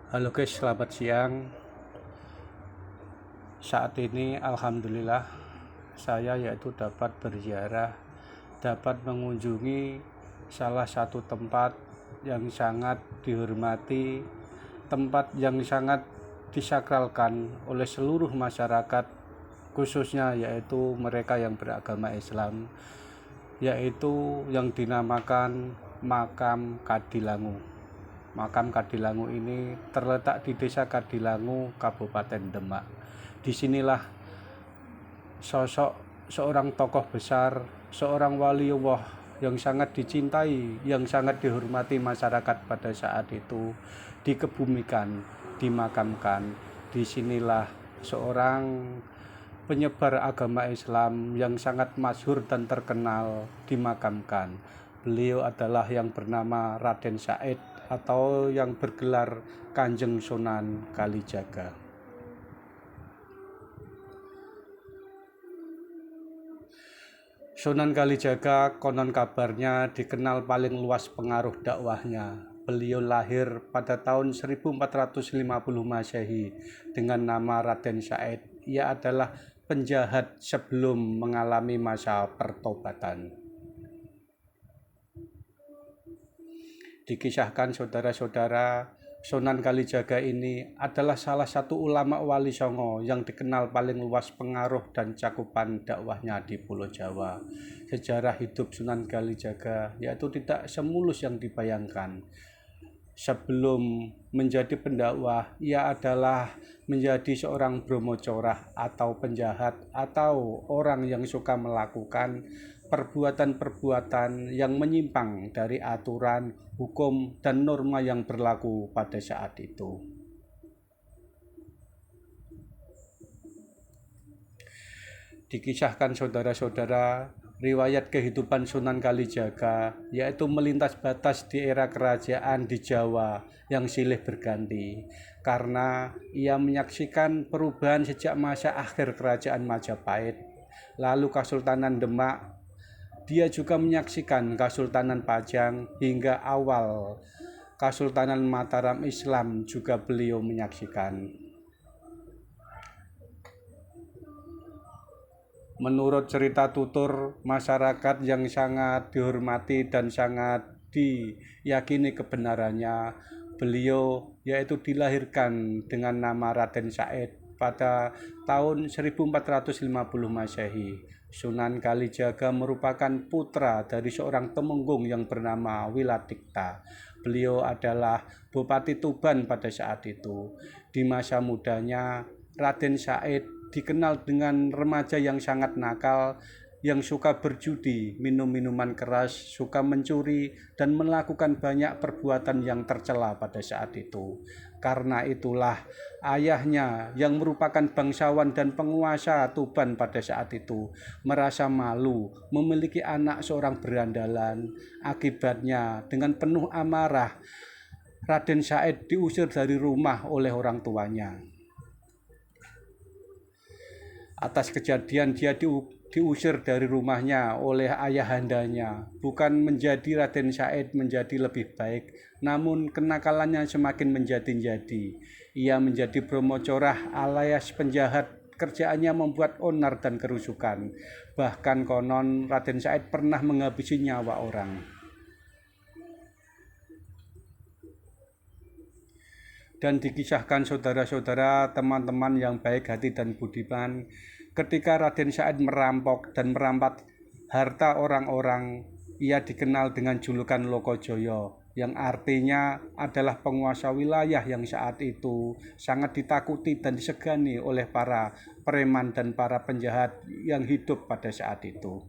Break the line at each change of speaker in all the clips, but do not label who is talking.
Halo guys, selamat siang. Saat ini alhamdulillah saya dapat berziarah, dapat mengunjungi salah satu tempat yang sangat dihormati, tempat yang sangat disakralkan oleh seluruh masyarakat, khususnya yaitu mereka yang beragama Islam, yaitu yang dinamakan Makam Kadilangu. Makam Kadilangu ini terletak di Desa Kadilangu, Kabupaten Demak. Disinilah sosok seorang tokoh besar, seorang waliullah yang sangat dicintai, yang sangat dihormati masyarakat pada saat itu dikebumikan, dimakamkan. Disinilah seorang penyebar agama Islam yang sangat masyhur dan terkenal dimakamkan. Beliau adalah yang bernama Raden Said atau yang bergelar Kanjeng Sunan Kalijaga. Sunan Kalijaga konon kabarnya dikenal paling luas pengaruh dakwahnya. Beliau lahir pada tahun 1450 Masehi dengan nama Raden Said. Ia adalah penjahat sebelum mengalami masa pertobatan. Dikisahkan saudara-saudara, Sunan Kalijaga ini adalah salah satu ulama wali Songo yang dikenal paling luas pengaruh dan cakupan dakwahnya di Pulau Jawa. Sejarah hidup Sunan Kalijaga yaitu tidak semulus yang dibayangkan. Sebelum menjadi pendakwah, ia adalah menjadi seorang bromocorah atau penjahat atau orang yang suka melakukan perbuatan-perbuatan yang menyimpang dari aturan, hukum, dan norma yang berlaku pada saat itu. Dikisahkan saudara-saudara, riwayat kehidupan Sunan Kalijaga yaitu melintas batas di era kerajaan di Jawa yang silih berganti karena ia menyaksikan perubahan sejak masa akhir kerajaan Majapahit, lalu Kesultanan Demak. Dia juga menyaksikan Kesultanan Pajang hingga awal Kesultanan Mataram Islam juga beliau menyaksikan. Menurut cerita tutur masyarakat yang sangat dihormati dan sangat diyakini kebenarannya, beliau yaitu dilahirkan dengan nama Raden Said pada tahun 1450 Masehi. Sunan Kalijaga merupakan putra dari seorang temenggung yang bernama Wilatikta. Beliau adalah Bupati Tuban pada saat itu. Di masa mudanya, Raden Said dikenal dengan remaja yang sangat nakal, yang suka berjudi, minum minuman keras, suka mencuri, dan melakukan banyak perbuatan yang tercela pada saat itu. Karena itulah ayahnya yang merupakan bangsawan dan penguasa Tuban pada saat itu merasa malu memiliki anak seorang berandalan. Akibatnya dengan penuh amarah, Raden Said diusir dari rumah oleh orang tuanya. Atas kejadian dia diusir dari rumahnya oleh ayahandanya, bukan menjadi Raden Said menjadi lebih baik, namun kenakalannya semakin menjadi-jadi. Ia menjadi bromocorah alias penjahat, kerjaannya membuat onar dan kerusukan. Bahkan konon Raden Said pernah menghabisi nyawa orang. Dan dikisahkan saudara-saudara, teman-teman yang baik hati dan budiman, ketika Raden Said merampok dan merampas harta orang-orang, ia dikenal dengan julukan Lokojoyo, yang artinya adalah penguasa wilayah yang saat itu sangat ditakuti dan disegani oleh para preman dan para penjahat yang hidup pada saat itu.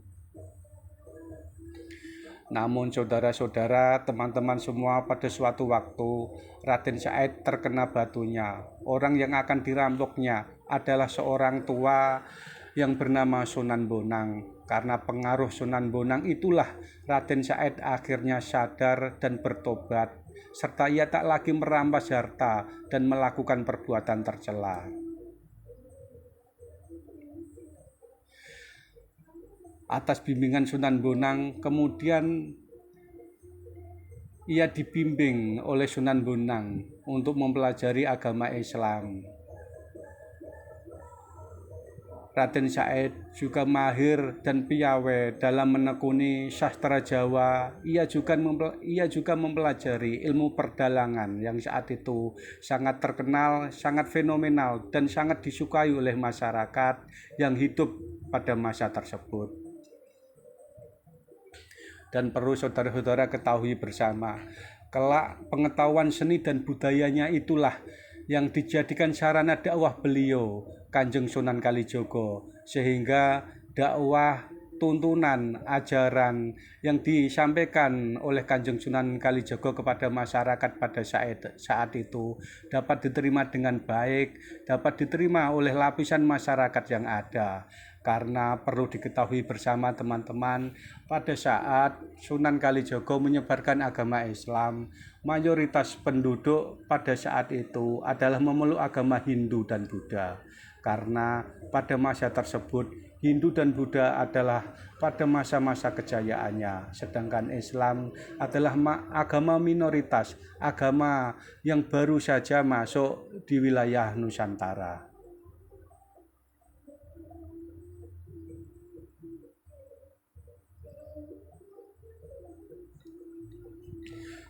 Namun saudara-saudara, teman-teman semua, pada suatu waktu Raden Said terkena batunya. Orang yang akan dirampoknya adalah seorang tua yang bernama Sunan Bonang. Karena pengaruh Sunan Bonang itulah Raden Said akhirnya sadar dan bertobat, serta ia tak lagi merampas harta dan melakukan perbuatan tercela. Atas bimbingan Sunan Bonang, kemudian ia dibimbing oleh Sunan Bonang untuk mempelajari agama Islam. Raden Said juga mahir dan piawai dalam menekuni sastra Jawa. Ia juga mempelajari ilmu perdalangan yang saat itu sangat terkenal, sangat fenomenal, dan sangat disukai oleh masyarakat yang hidup pada masa tersebut. Dan perlu saudara-saudara ketahui bersama, kelak pengetahuan seni dan budayanya itulah yang dijadikan sarana dakwah beliau, Kanjeng Sunan Kalijaga, sehingga dakwah, tuntunan, ajaran yang disampaikan oleh Kanjeng Sunan Kalijaga kepada masyarakat pada saat itu dapat diterima dengan baik, dapat diterima oleh lapisan masyarakat yang ada. Karena perlu diketahui bersama teman-teman, pada saat Sunan Kalijaga menyebarkan agama Islam, mayoritas penduduk pada saat itu adalah memeluk agama Hindu dan Buddha. Karena pada masa tersebut Hindu dan Buddha adalah pada masa-masa kejayaannya, sedangkan Islam adalah agama minoritas, agama yang baru saja masuk di wilayah Nusantara.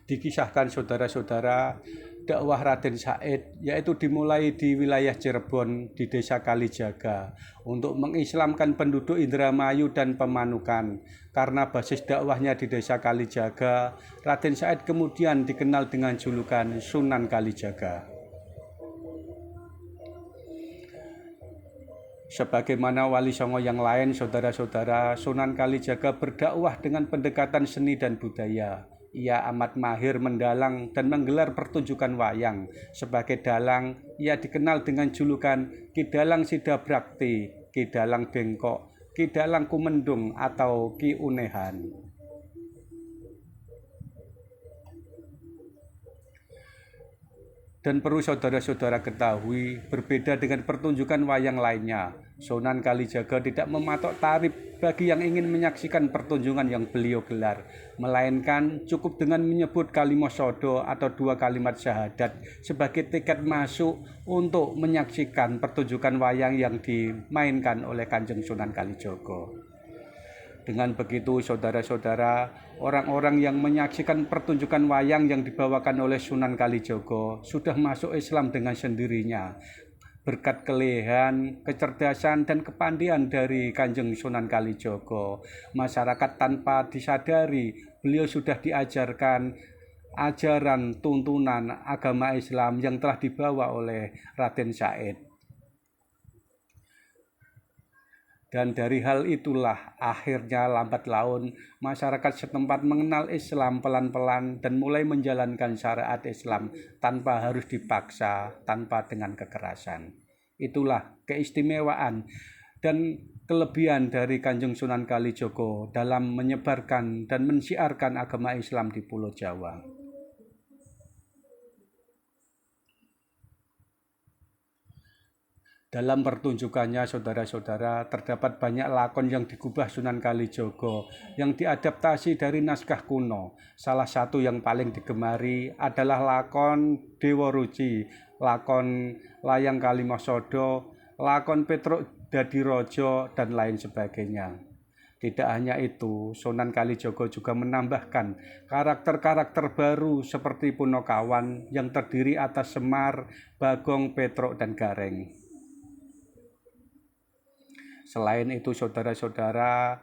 Dikisahkan saudara-saudara, dakwah Raden Said yaitu dimulai di wilayah Cirebon di desa Kalijaga untuk mengislamkan penduduk Indramayu dan Pemanukan. Karena basis dakwahnya di desa Kalijaga, Raden Said kemudian dikenal dengan julukan Sunan Kalijaga. Sebagaimana wali songo yang lain, saudara-saudara, Sunan Kalijaga berdakwah dengan pendekatan seni dan budaya. Ia amat mahir mendalang dan menggelar pertunjukan wayang. Sebagai dalang, ia dikenal dengan julukan Ki Dalang Sidabrakti, Ki Dalang Bengkok, Ki Dalang Kumendung, atau Ki Unehan. Dan perlu saudara-saudara ketahui, berbeda dengan pertunjukan wayang lainnya, Sunan Kalijaga tidak mematok tarif bagi yang ingin menyaksikan pertunjukan yang beliau gelar, melainkan cukup dengan menyebut kalimat sodo atau 2 kalimat syahadat sebagai tiket masuk untuk menyaksikan pertunjukan wayang yang dimainkan oleh Kanjeng Sunan Kalijaga. Dengan begitu, saudara-saudara, orang-orang yang menyaksikan pertunjukan wayang yang dibawakan oleh Sunan Kalijaga sudah masuk Islam dengan sendirinya. Berkat kelehan, kecerdasan, dan kepandaian dari Kanjeng Sunan Kalijaga, masyarakat tanpa disadari beliau sudah diajarkan ajaran tuntunan agama Islam yang telah dibawa oleh Raden Said. Dan dari hal itulah akhirnya lambat laun masyarakat setempat mengenal Islam pelan-pelan dan mulai menjalankan syariat Islam tanpa harus dipaksa, tanpa dengan kekerasan. Itulah keistimewaan dan kelebihan dari Kanjeng Sunan Kalijaga dalam menyebarkan dan mensiarkan agama Islam di Pulau Jawa. Dalam pertunjukannya, saudara-saudara, terdapat banyak lakon yang digubah Sunan Kalijaga yang diadaptasi dari naskah kuno. Salah satu yang paling digemari adalah lakon Dewa Ruci, lakon Layang Kalimasodo, lakon Petruk Dadi Raja, dan lain sebagainya. Tidak hanya itu, Sunan Kalijaga juga menambahkan karakter-karakter baru seperti Punokawan yang terdiri atas Semar, Bagong, Petruk, dan Gareng. Selain itu, saudara-saudara,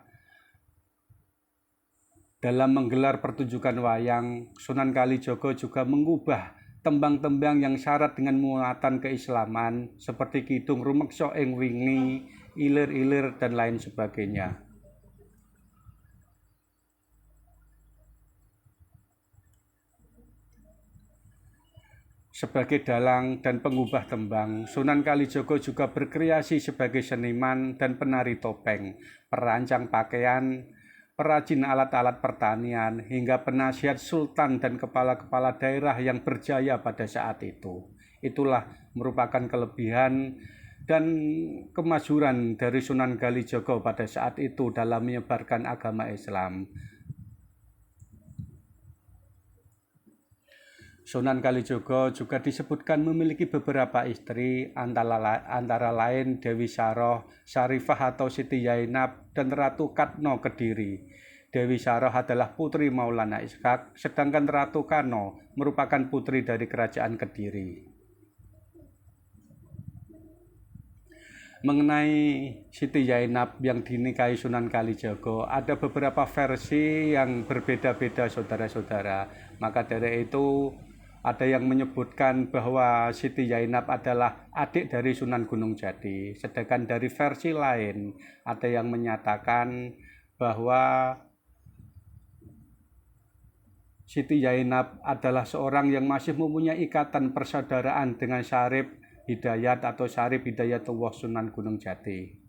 dalam menggelar pertunjukan wayang, Sunan Kalijaga juga mengubah tembang-tembang yang syarat dengan muatan keislaman seperti Kidung Rumeksa ing wingi, ilir-ilir, dan lain sebagainya. Sebagai dalang dan pengubah tembang, Sunan Kalijaga juga berkreasi sebagai seniman dan penari topeng, perancang pakaian, perajin alat-alat pertanian, hingga penasihat sultan dan kepala-kepala daerah yang berjaya pada saat itu. Itulah merupakan kelebihan dan kemajuran dari Sunan Kalijaga pada saat itu dalam menyebarkan agama Islam. Sunan Kalijaga juga disebutkan memiliki beberapa istri, antara lain Dewi Saroh, Syarifah atau Siti Zainab, dan Ratu Katno Kediri. Dewi Saroh adalah putri Maulana Ishak, sedangkan Ratu Kano merupakan putri dari Kerajaan Kediri. Mengenai Siti Zainab yang dinikahi Sunan Kalijaga, ada beberapa versi yang berbeda-beda saudara-saudara. Maka dari itu ada yang menyebutkan bahwa Siti Zainab adalah adik dari Sunan Gunung Jati. Sedangkan dari versi lain ada yang menyatakan bahwa Siti Zainab adalah seorang yang masih mempunyai ikatan persaudaraan dengan Syarif Hidayat atau Syarif Hidayatullah Sunan Gunung Jati.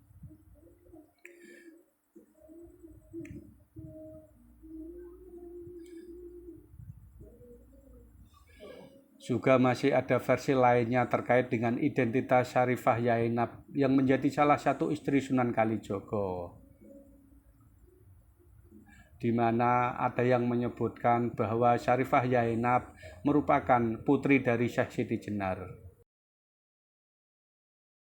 Juga masih ada versi lainnya terkait dengan identitas Syarifah Zainab yang menjadi salah satu istri Sunan Kalijaga, di mana ada yang menyebutkan bahwa Syarifah Zainab merupakan putri dari Syekh Siti Jenar.